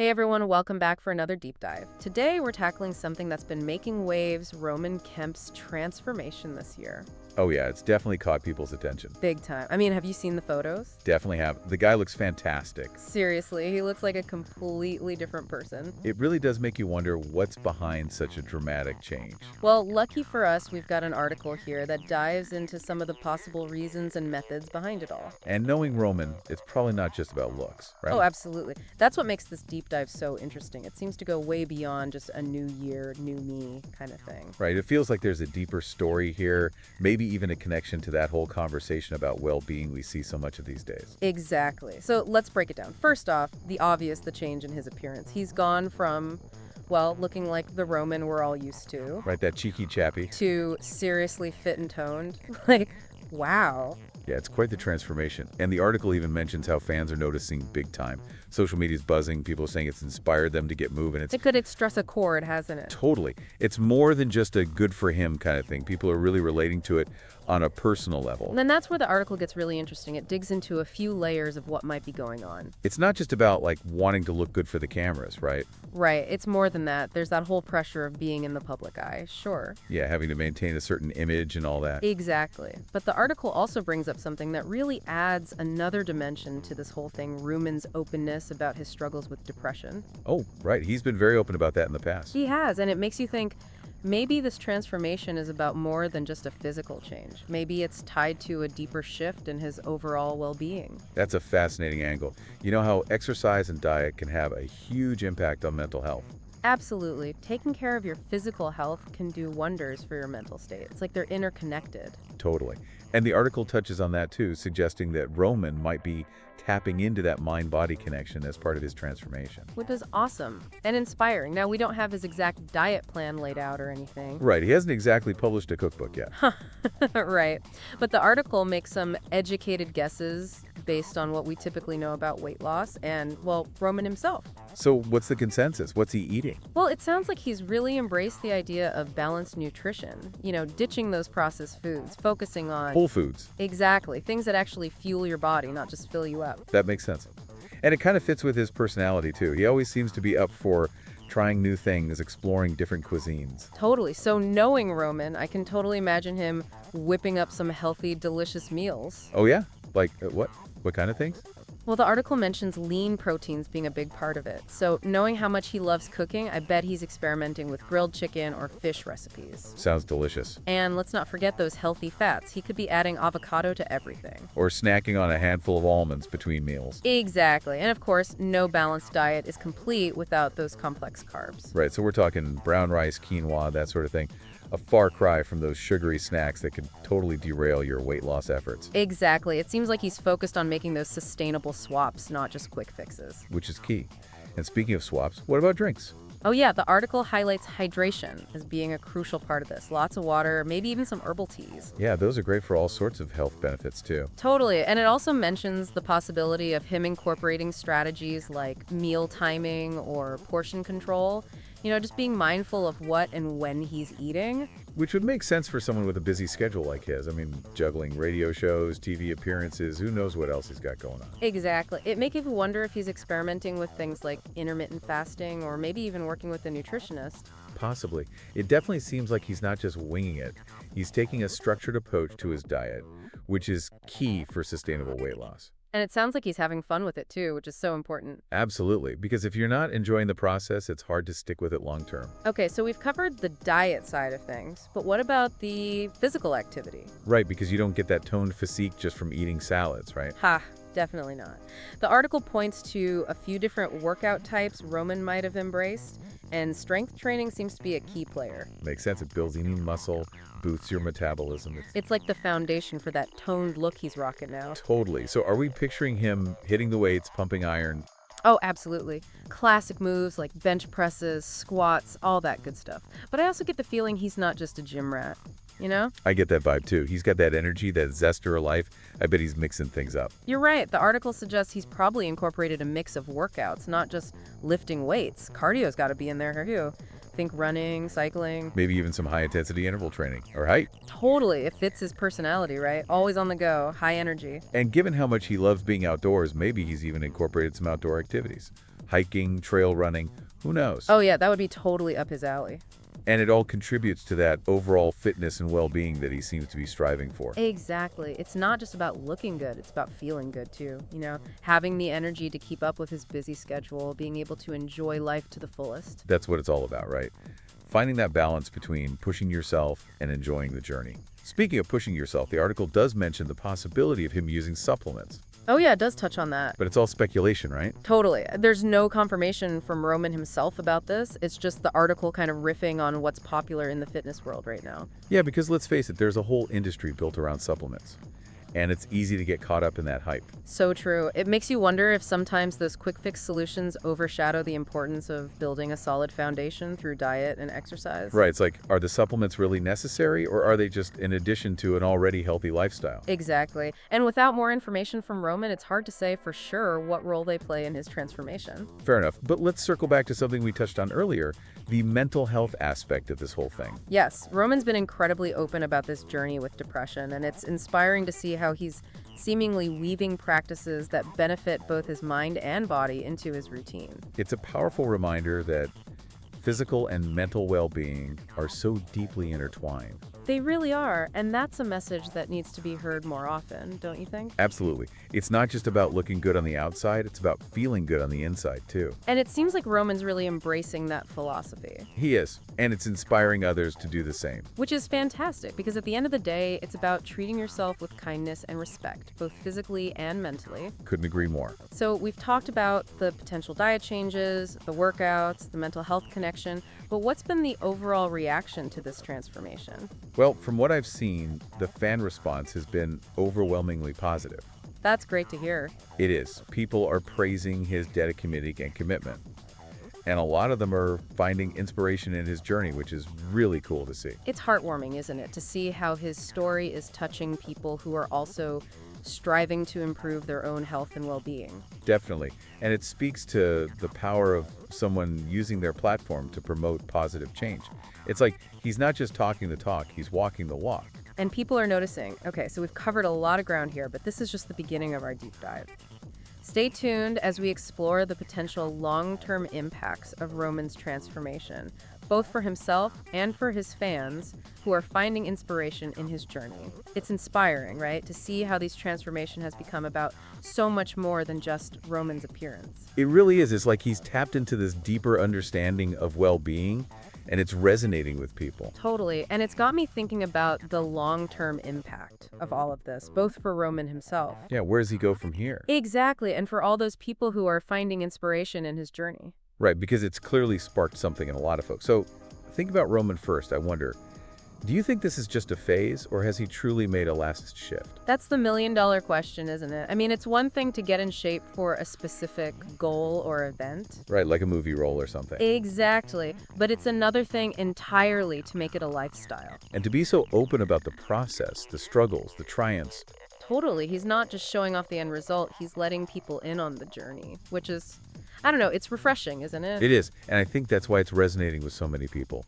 Hey everyone, welcome back for another deep dive. Today we're tackling something that's been making waves, Roman Kemp's transformation this year. Oh yeah, it's definitely caught people's attention. Big time. I mean, have you seen the photos? Definitely have. The guy looks fantastic. Seriously, he looks like a completely different person. It really does make you wonder what's behind such a dramatic change. Well, lucky for us, we've got an article here that dives into some of the possible reasons and methods behind it all. And knowing Roman, it's probably not just about looks, right? Oh, absolutely. That's what makes this deep dive so interesting. It seems to go way beyond just a new year, new me kind of thing. Right, it feels like there's a deeper story here, maybe even a connection to that whole conversation about well-being we see so much of these days. Exactly. So let's break it down. First off, the change in his appearance. He's gone from, well, looking like the Roman we're all used to. Right, that cheeky chappy. To seriously fit and toned. Like, wow. Yeah, it's quite the transformation. And the article even mentions how fans are noticing big time. Social media's buzzing, people are saying it's inspired them to get moving. It's good, it struck a chord, hasn't it? Totally. It's more than just a good for him kind of thing. People are really relating to it on a personal level. And then that's where the article gets really interesting. It digs into a few layers of what might be going on. It's not just about like wanting to look good for the cameras, right? Right. It's more than that. There's that whole pressure of being in the public eye. Sure. Yeah, having to maintain a certain image and all that. Exactly. But the article also brings up something that really adds another dimension to this whole thing. Roman's openness about his struggles with depression. Oh, right. He's been very open about that in the past. He has, and it makes you think maybe this transformation is about more than just a physical change. Maybe it's tied to a deeper shift in his overall well-being. That's a fascinating angle. You know how exercise and diet can have a huge impact on mental health. Absolutely. Taking care of your physical health can do wonders for your mental state. It's like they're interconnected. Totally. And the article touches on that too, suggesting that Roman might be tapping into that mind-body connection as part of his transformation. Which is awesome and inspiring. Now, we don't have his exact diet plan laid out or anything. Right. He hasn't exactly published a cookbook yet. Right. But the article makes some educated guesses based on what we typically know about weight loss and, well, Roman himself. So what's the consensus? What's he eating? Well, it sounds like he's really embraced the idea of balanced nutrition, ditching those processed foods, focusing on Whole foods. Exactly, things that actually fuel your body, not just fill you up. That makes sense. And it kind of fits with his personality too. He always seems to be up for trying new things, exploring different cuisines. Totally. So knowing Roman, I can totally imagine him whipping up some healthy, delicious meals. Oh yeah? Like what? What kind of things? Well, the article mentions lean proteins being a big part of it. So knowing how much he loves cooking, I bet he's experimenting with grilled chicken or fish recipes. Sounds delicious. And let's not forget those healthy fats. He could be adding avocado to everything. Or snacking on a handful of almonds between meals. Exactly. And of course, no balanced diet is complete without those complex carbs. Right, so we're talking brown rice, quinoa, that sort of thing. A far cry from those sugary snacks that can totally derail your weight loss efforts. Exactly. It seems like he's focused on making those sustainable swaps, not just quick fixes. Which is key. And speaking of swaps, what about drinks? Oh yeah, the article highlights hydration as being a crucial part of this. Lots of water, maybe even some herbal teas. Yeah, those are great for all sorts of health benefits too. Totally. And it also mentions the possibility of him incorporating strategies like meal timing or portion control. Just being mindful of what and when he's eating. Which would make sense for someone with a busy schedule like his. I mean, juggling radio shows, TV appearances, who knows what else he's got going on. Exactly. It makes you wonder if he's experimenting with things like intermittent fasting or maybe even working with a nutritionist. Possibly. It definitely seems like he's not just winging it. He's taking a structured approach to his diet, which is key for sustainable weight loss. And it sounds like he's having fun with it too, which is so important. Absolutely, because if you're not enjoying the process, it's hard to stick with it long term. Okay, so we've covered the diet side of things, but what about the physical activity? Right, because you don't get that toned physique just from eating salads, right? Ha, definitely not. The article points to a few different workout types Roman might have embraced, and strength training seems to be a key player. Makes sense. It builds lean muscle, boosts your metabolism. It's like the foundation for that toned look he's rocking now. Totally. So are we picturing him hitting the weights, pumping iron? Oh, absolutely. Classic moves like bench presses, squats, all that good stuff. But I also get the feeling he's not just a gym rat. I get that vibe too. He's got that energy, that zest for life. I bet he's mixing things up. You're right. The article suggests he's probably incorporated a mix of workouts, not just lifting weights. Cardio's got to be in there too. Think running, cycling. Maybe even some high-intensity interval training or height. Totally. It fits his personality, right? Always on the go, high energy. And given how much he loves being outdoors, maybe he's even incorporated some outdoor activities. hiking, trail running, who knows? Oh yeah, that would be totally up his alley. And it all contributes to that overall fitness and well-being that he seems to be striving for. Exactly. It's not just about looking good, it's about feeling good too. Having the energy to keep up with his busy schedule, being able to enjoy life to the fullest. That's what it's all about, right? Finding that balance between pushing yourself and enjoying the journey. Speaking of pushing yourself, the article does mention the possibility of him using supplements. Oh yeah, it does touch on that. But it's all speculation, right? Totally. There's no confirmation from Roman himself about this. It's just the article kind of riffing on what's popular in the fitness world right now. Yeah, because let's face it, there's a whole industry built around supplements. And it's easy to get caught up in that hype. So true. It makes you wonder if sometimes those quick fix solutions overshadow the importance of building a solid foundation through diet and exercise. Right, it's like, are the supplements really necessary, or are they just in addition to an already healthy lifestyle? Exactly. And without more information from Roman, it's hard to say for sure what role they play in his transformation. Fair enough. But let's circle back to something we touched on earlier, the mental health aspect of this whole thing. Yes, Roman's been incredibly open about this journey with depression, and it's inspiring to see how he's seemingly weaving practices that benefit both his mind and body into his routine. It's a powerful reminder that physical and mental well-being are so deeply intertwined. They really are, and that's a message that needs to be heard more often, don't you think? Absolutely. It's not just about looking good on the outside, it's about feeling good on the inside, too. And it seems like Roman's really embracing that philosophy. He is, and it's inspiring others to do the same. Which is fantastic, because at the end of the day, it's about treating yourself with kindness and respect, both physically and mentally. Couldn't agree more. So we've talked about the potential diet changes, the workouts, the mental health connection, but what's been the overall reaction to this transformation? Well, from what I've seen, the fan response has been overwhelmingly positive. That's great to hear. It is. People are praising his dedication and commitment. And a lot of them are finding inspiration in his journey, which is really cool to see. It's heartwarming, isn't it, to see how his story is touching people who are also striving to improve their own health and well-being. Definitely. And it speaks to the power of someone using their platform to promote positive change. It's like he's not just talking the talk, he's walking the walk. And people are noticing. Okay, so we've covered a lot of ground here, but this is just the beginning of our deep dive. Stay tuned as we explore the potential long-term impacts of Roman's transformation, both for himself and for his fans who are finding inspiration in his journey. It's inspiring, right, to see how this transformation has become about so much more than just Roman's appearance. It really is. It's like he's tapped into this deeper understanding of well-being, and it's resonating with people. Totally, and it's got me thinking about the long-term impact of all of this, both for Roman himself. Yeah, where does he go from here? Exactly, and for all those people who are finding inspiration in his journey. Right, because it's clearly sparked something in a lot of folks. So think about Roman first. I wonder, do you think this is just a phase, or has he truly made a lasting shift? That's the million-dollar question, isn't it? I mean, it's one thing to get in shape for a specific goal or event. Right, like a movie role or something. Exactly, but it's another thing entirely to make it a lifestyle. And to be so open about the process, the struggles, the triumphs. Totally, he's not just showing off the end result, he's letting people in on the journey, which is, I don't know, it's refreshing, isn't it? It is, and I think that's why it's resonating with so many people,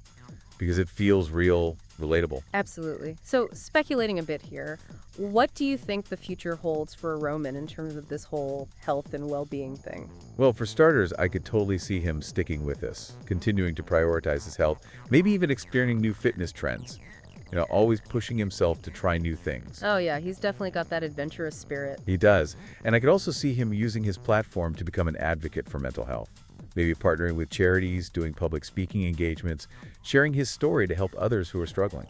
because it feels real, relatable. Absolutely. So, speculating a bit here, what do you think the future holds for Roman in terms of this whole health and well-being thing? Well, for starters, I could totally see him sticking with this, continuing to prioritize his health, maybe even exploring new fitness trends. Always pushing himself to try new things. Oh yeah, he's definitely got that adventurous spirit. He does. And I could also see him using his platform to become an advocate for mental health. Maybe partnering with charities, doing public speaking engagements, sharing his story to help others who are struggling.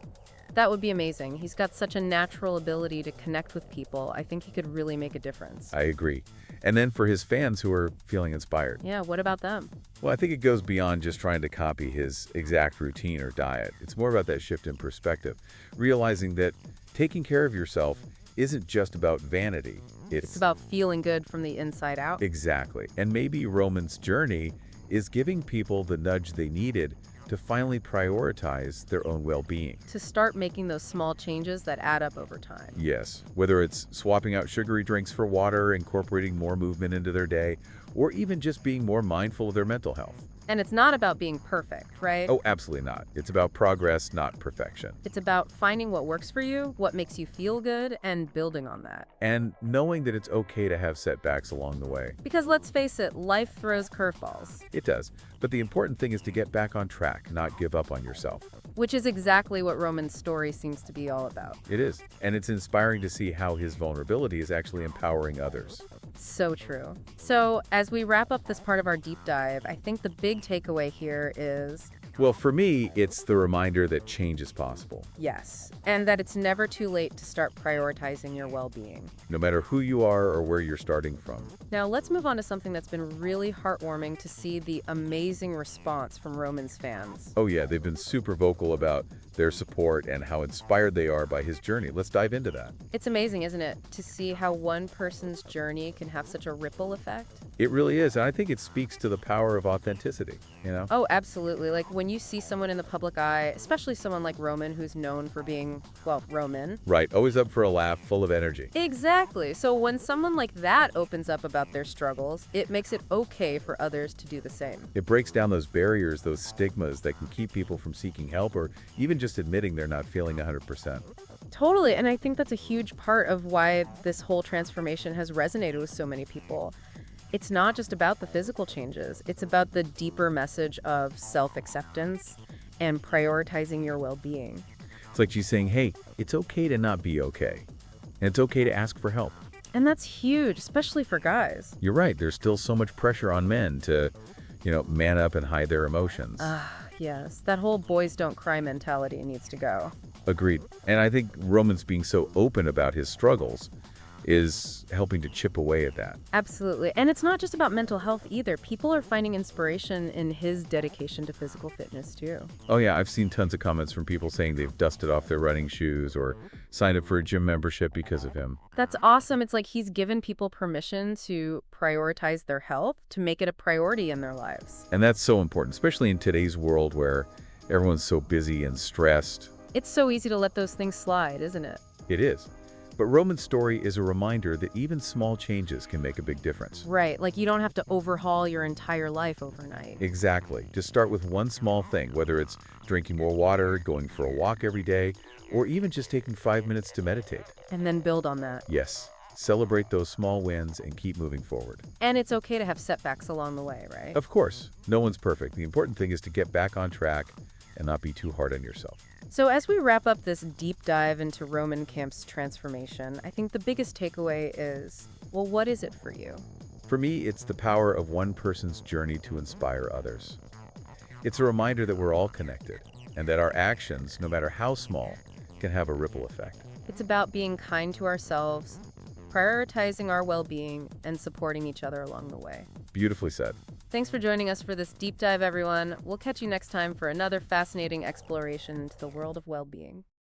That would be amazing. He's got such a natural ability to connect with people. I think he could really make a difference. I agree. And then for his fans who are feeling inspired. Yeah, what about them? Well, I think it goes beyond just trying to copy his exact routine or diet. It's more about that shift in perspective, realizing that taking care of yourself isn't just about vanity. It's about feeling good from the inside out. Exactly. And maybe Roman's journey is giving people the nudge they needed to finally prioritize their own well-being. To start making those small changes that add up over time. Yes, whether it's swapping out sugary drinks for water, incorporating more movement into their day, or even just being more mindful of their mental health. And it's not about being perfect, right? Oh, absolutely not. It's about progress, not perfection. It's about finding what works for you, what makes you feel good, and building on that. And knowing that it's okay to have setbacks along the way. Because let's face it, life throws curveballs. It does. But the important thing is to get back on track, not give up on yourself. Which is exactly what Roman's story seems to be all about. It is. And it's inspiring to see how his vulnerability is actually empowering others. So true. So, as we wrap up this part of our deep dive, I think the big takeaway here is Well, for me, it's the reminder that change is possible. yes, and that it's never too late to start prioritizing your well being. No matter who you are or where you're starting from. Now, let's move on to something that's been really heartwarming to see the amazing response from Roman's fans. Oh yeah, they've been super vocal about their support and how inspired they are by his journey. Let's dive into that. It's amazing, isn't it, to see how one person's journey can have such a ripple effect? It really is. And I think it speaks to the power of authenticity, you know? Oh, absolutely. Like when you see someone in the public eye, especially someone like Roman who's known for being, well, Roman. Right. Always up for a laugh, full of energy. Exactly. So when someone like that opens up about their struggles, it makes it okay for others to do the same. It breaks down those barriers, those stigmas that can keep people from seeking help or even just admitting they're not feeling 100%. Totally. And I think that's a huge part of why this whole transformation has resonated with so many people. It's not just about the physical changes. It's about the deeper message of self-acceptance and prioritizing your well-being. It's like she's saying, hey, it's okay to not be okay. And it's okay to ask for help. And that's huge, especially for guys. You're right. There's still so much pressure on men to, man up and hide their emotions. Yes, that whole boys don't cry mentality needs to go. Agreed. And I think Roman's being so open about his struggles is helping to chip away at that. Absolutely. And it's not just about mental health either. People are finding inspiration in his dedication to physical fitness too. Oh yeah, I've seen tons of comments from people saying they've dusted off their running shoes or signed up for a gym membership because of him. That's awesome. It's like he's given people permission to prioritize their health, to make it a priority in their lives. And that's so important, especially in today's world where everyone's so busy and stressed. It's so easy to let those things slide, isn't it? It is. But Roman's story is a reminder that even small changes can make a big difference. Right. Like you don't have to overhaul your entire life overnight. Exactly. Just start with one small thing, whether it's drinking more water, going for a walk every day, or even just taking 5 minutes to meditate. And then build on that. Yes. Celebrate those small wins and keep moving forward. And it's okay to have setbacks along the way, right? Of course. No one's perfect. The important thing is to get back on track and not be too hard on yourself. So as we wrap up this deep dive into Roman Kemp's transformation, I think the biggest takeaway is, well, what is it for you? For me, it's the power of one person's journey to inspire others. It's a reminder that we're all connected and that our actions, no matter how small, can have a ripple effect. It's about being kind to ourselves, prioritizing our well-being, and supporting each other along the way. Beautifully said. Thanks for joining us for this deep dive, everyone. We'll catch you next time for another fascinating exploration into the world of well-being.